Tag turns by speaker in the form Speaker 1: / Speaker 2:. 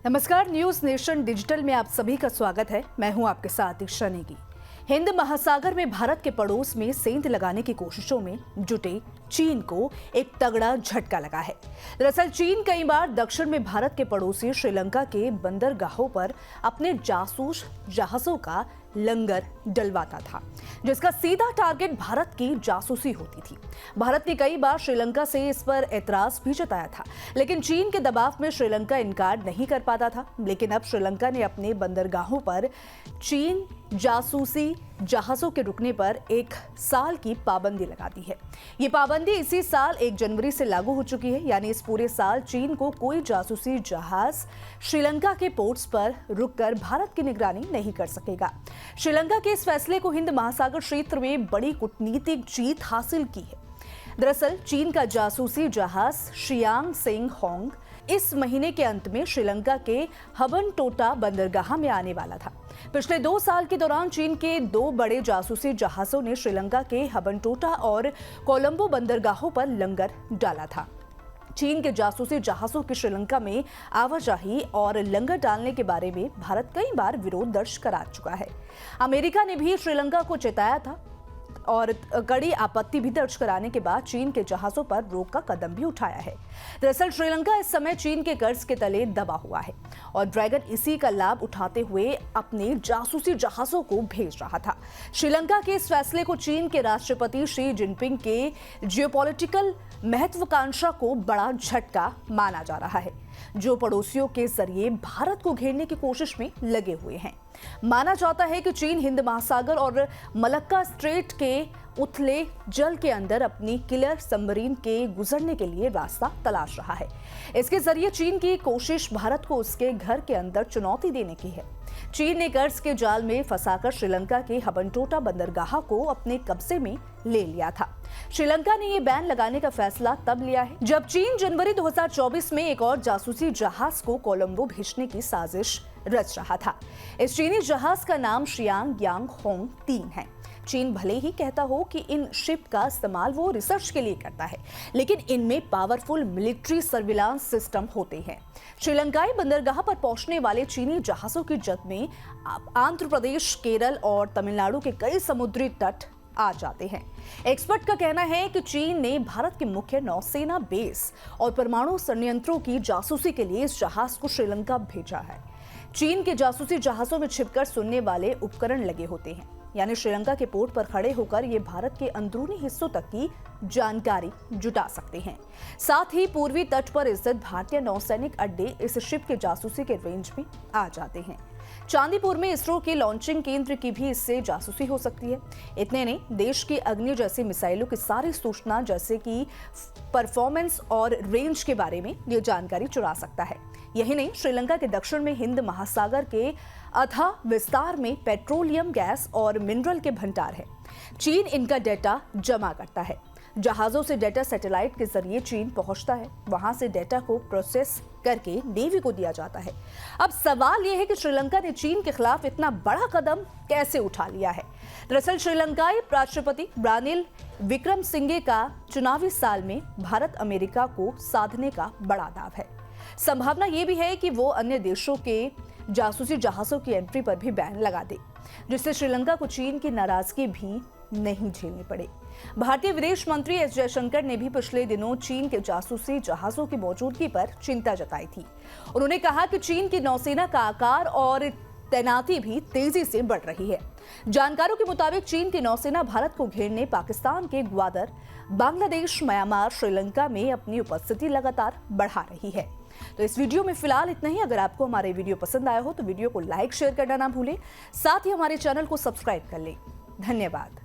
Speaker 1: नमस्कार, news nation digital में आप सभी का स्वागत है। मैं हूं आपके साथ दीक्षा नेगी। हिंद महासागर में भारत के पड़ोस में सेंध लगाने की कोशिशों में जुटे चीन को एक तगड़ा झटका लगा है। दरअसल चीन कई बार दक्षिण में भारत के पड़ोसी श्रीलंका के बंदरगाहों पर अपने जासूस जहाजों का लंगर डलवाता था, जिसका सीधा टारगेट भारत की जासूसी होती थी। भारत ने कई बार श्रीलंका से इस पर एतराज भी जताया था, लेकिन चीन के दबाव में श्रीलंका इनकार नहीं कर पाता था। लेकिन अब श्रीलंका ने अपने बंदरगाहों पर चीन जासूसी जहाजों के रुकने पर 1 साल की पाबंदी लगा दी है। ये पाबंदी इसी साल 1 जनवरी से लागू हो चुकी है, यानी इस पूरे साल चीन को कोई जासूसी जहाज श्रीलंका के पोर्ट्स पर रुककर भारत की निगरानी नहीं कर सकेगा। श्रीलंका के इस फैसले को हिंद महासागर क्षेत्र में बड़ी कूटनीतिक जीत हासिल की है। दरअसल चीन का जासूसी जहाज शियांग सेंग होंग इस महीने के अंत में श्रीलंका के हबनटोटा बंदरगाह में आने वाला था। पिछले 2 साल के दौरान चीन के 2 बड़े जासूसी जहाजों ने श्रीलंका के हबनटोटा और कोलंबो बंदरगाहों पर लंगर डाला था। चीन के जासूसी जहाजों की श्रीलंका में आवाजाही और लंगर डालने के बारे में भारत कई बार विरोध दर्ज करा चुका है। अमेरिका ने भी श्रीलंका को चेताया था और कड़ी आपत्ति भी दर्ज कराने के बाद चीन के जहाजों पर रोक का कदम भी उठाया है। दरअसल श्रीलंका इस समय चीन के कर्ज के तले दबा हुआ है और ड्रैगन इसी का लाभ उठाते हुए अपने जासूसी जहाजों को भेज रहा था। श्रीलंका के इस फैसले को चीन के राष्ट्रपति शी जिनपिंग के जियोपॉलिटिकल महत्वाकांक्षा को बड़ा झटका माना जा रहा है, जो पड़ोसियों के जरिए भारत को घेरने की कोशिश में लगे हुए हैं। माना जाता है कि चीन हिंद महासागर और मलक्का स्ट्रेट के उथले जल के अंदर अपनी किलर सबमरीन के गुजरने के लिए रास्ता तलाश रहा है। इसके जरिए चीन की कोशिश भारत को उसके घर के अंदर चुनौती देने की है। चीन ने कर्ज के जाल में फंसाकर श्रीलंका के हबनटोटा बंदरगाह को अपने कब्जे में ले लिया था। श्रीलंका ने ये बैन लगाने का फैसला तब लिया है जब चीन जनवरी 2024 में एक और जासूसी जहाज को कोलंबो भेजने की साजिश रच रहा था। इस चीनी जहाज का नाम शियांग यांग होंग 3 है। चीन भले ही कहता हो कि इन शिप का इस्तेमाल वो रिसर्च के लिए करता है, लेकिन इनमें पावरफुल मिलिट्री सर्विलांस सिस्टम होते हैं। श्रीलंकाई बंदरगाह पर पहुंचने वाले चीनी जहाजों की जद में आंध्र प्रदेश, केरल और तमिलनाडु के कई समुद्री तट आ जाते हैं। एक्सपर्ट का कहना है कि चीन ने भारत के मुख्य नौसेना बेस और परमाणु संयंत्रों की जासूसी के लिए इस जहाज को श्रीलंका भेजा है। चीन के जासूसी जहाजों में छिपकर सुनने वाले उपकरण लगे होते हैं, यानी श्रीलंका के पोर्ट पर खड़े होकर ये भारत के अंदरूनी हिस्सों तक की जानकारी जुटा सकते हैं। साथ ही पूर्वी तट पर स्थित भारतीय नौसैनिक अड्डे इस शिप के जासूसी के रेंज में आ जाते हैं। चांदीपुर में इसरो के लॉन्चिंग केंद्र की भी इससे जासूसी हो सकती है। इतने नहीं, देश की अग्नि जैसी मिसाइलों की सारी सूचना जैसे कि परफॉर्मेंस और रेंज के बारे में ये जानकारी चुरा सकता है। यही नहीं, श्रीलंका के दक्षिण में हिंद महासागर के अथाह विस्तार में पेट्रोलियम गैस और मिनरल के भंडार है। चीन इनका डेटा जमा करता है। जहाजों से डेटा सैटेलाइट के जरिए चीन पहुंचता है, वहां से डेटा को प्रोसेस करके नेवी को दिया जाता है। अब सवाल यह है कि श्रीलंका ने चीन के खिलाफ इतना बड़ा कदम कैसे उठा लिया है। दरअसल श्रीलंकाई राष्ट्रपति रानिल विक्रमसिंघे का चुनावी साल में भारत अमेरिका को साधने का बड़ा दाव है। संभावना यह भी है कि वो अन्य देशों के जासूसी जहाजों की एंट्री पर भी बैन लगा दे, जिससे श्रीलंका को चीन की नाराजगी भी नहीं झेलनी पड़े। भारतीय विदेश मंत्री एस जयशंकर ने भी पिछले दिनों चीन के जासूसी जहाजों की मौजूदगी पर चिंता जताई थी। उन्होंने कहा कि चीन की नौसेना का आकार और तैनाती भी तेजी से बढ़ रही है। जानकारों के मुताबिक चीन की नौसेना भारत को घेरने पाकिस्तान के ग्वादर, बांग्लादेश, म्यांमार, श्रीलंका में अपनी उपस्थिति लगातार बढ़ा रही है। तो इस वीडियो में फिलहाल इतना ही। अगर आपको हमारे वीडियो पसंद आया हो तो वीडियो को लाइक, शेयर करना ना भूलें। साथ ही हमारे चैनल को सब्सक्राइब कर लें। धन्यवाद।